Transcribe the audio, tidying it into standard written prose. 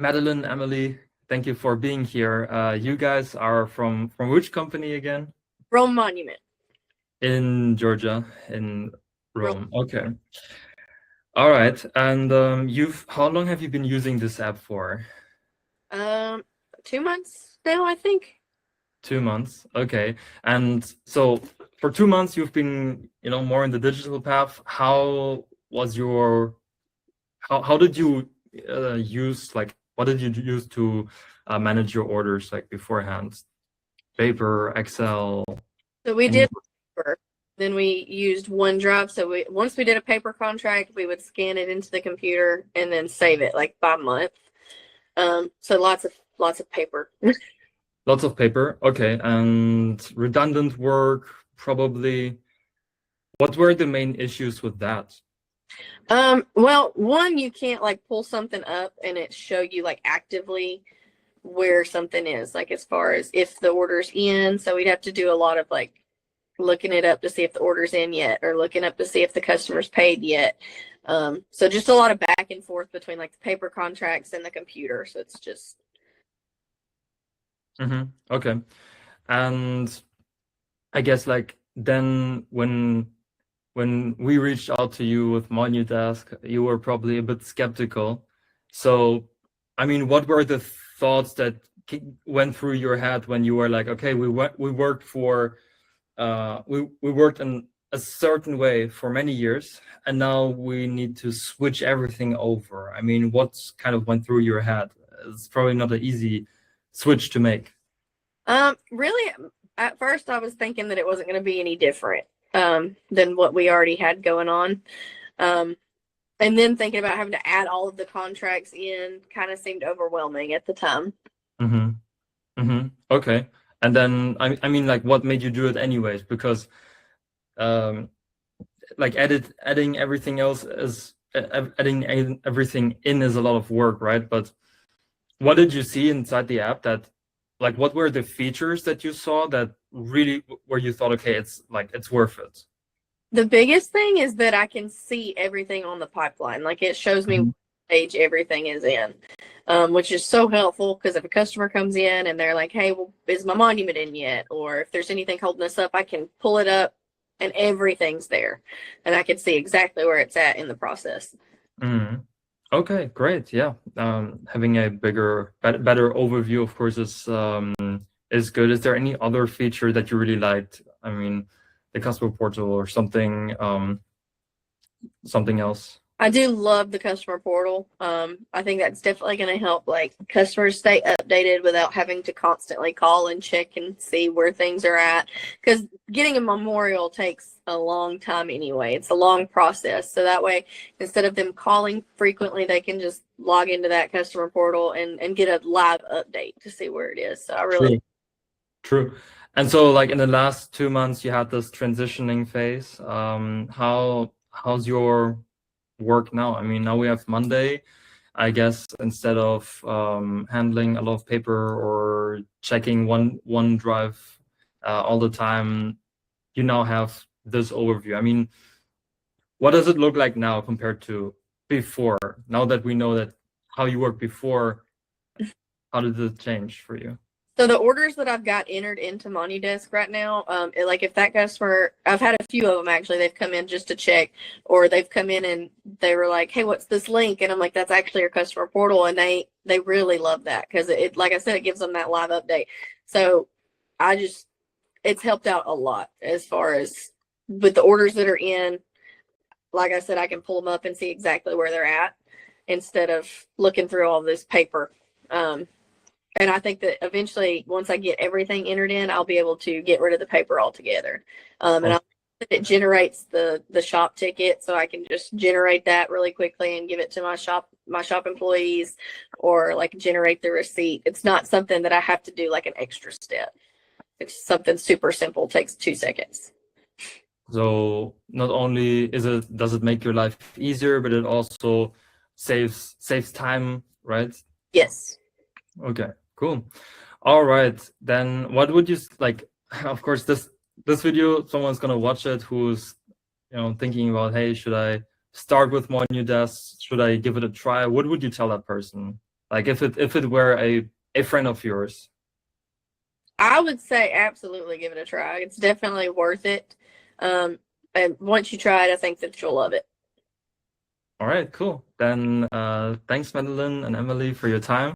Madeline, Emily, thank you for being here. You guys are from which company again? Rome Monument. In Georgia, in Real, Rome. Okay. All right. And how long have you been using this app for? um, 2 months now, I think. 2 months. Okay. And so for 2 months, you've been, more in the digital path. How did you use, like, what did you use to manage your orders, like, beforehand? Paper, Excel, So we any. did paper. Then we used OneDrive. So once we did a paper contract, we would scan it into the computer and then save it like by month. So lots of paper. Lots of paper. Okay. And redundant work, probably. What were the main issues with that? Well, one, you can't like pull something up and it show you like actively where something is, like as far as if the order's in. So we'd have to do a lot of like looking it up to see if the order's in yet, or looking up to see if the customer's paid yet. So just a lot of back and forth between like the paper contracts and the computer. So it's just. Okay. And I guess, like, then when we reached out to you with MonuDesk, you were probably a bit skeptical. So, I mean, what were the thoughts that went through your head when you were like, okay, we worked in a certain way for many years, and now we need to switch everything over. I mean, what kind of went through your head? It's probably not an easy switch to make. Really, at first I was thinking that it wasn't going to be any different than what we already had going on. And then thinking about having to add all of the contracts in kind of seemed overwhelming at the time. Okay. And then, I mean, like, what made you do it anyways? Because, like, adding everything else is adding everything in is a lot of work, right? But what did you see inside the app that, like, what were the features that you saw that really where you thought, okay, it's worth it? The biggest thing is that I can see everything on the pipeline. Like it shows me what stage everything is in, which is so helpful because if a customer comes in and they're like, hey, well, is my monument in yet? Or if there's anything holding us up, I can pull it up and everything's there. And I can see exactly where it's at in the process. Okay, great. Yeah. Having a better overview, of course, is good. Is there any other feature that you really liked? I mean, the customer portal or something else? I do love the customer portal. I think that's definitely going to help like customers stay updated without having to constantly call and check and see where things are at. Because getting a memorial takes a long time anyway. It's a long process. So that way, instead of them calling frequently, they can just log into that customer portal and get a live update to see where it is. So I really. True. And so, like, in the last 2 months, you had this transitioning phase. How's your work now? I mean, now we have Monday. I guess instead of handling a lot of paper or checking OneDrive all the time, you now have this overview. I mean, what does it look like now compared to before? Now that we know that how you worked before, how did it change for you? So the orders that I've got entered into MonuDesk right now, like if that customer, I've had a few of them actually, they've come in just to check, or they've come in and they were like, hey, what's this link? And I'm like, that's actually your customer portal. And they really love that because it, like I said, it gives them that live update. So it's helped out a lot as far as with the orders that are in. Like I said, I can pull them up and see exactly where they're at instead of looking through all this paper. And I think that eventually, once I get everything entered in, I'll be able to get rid of the paper altogether. And it generates the shop ticket, so I can just generate that really quickly and give it to my shop employees, or like generate the receipt. It's not something that I have to do like an extra step. It's something super simple, takes 2 seconds. So not only does it make your life easier, but it also saves time, right? Yes. Okay, cool. All right, then what would you like? Of course, this video, someone's gonna watch it who's thinking about, hey, should I start with MonuDesk? Should I give it a try? What would you tell that person? Like if it were a friend of yours. I would say absolutely give it a try. It's definitely worth it. And once you try it, I think that you'll love it. All right, cool. Then thanks, Madeline and Emily, for your time.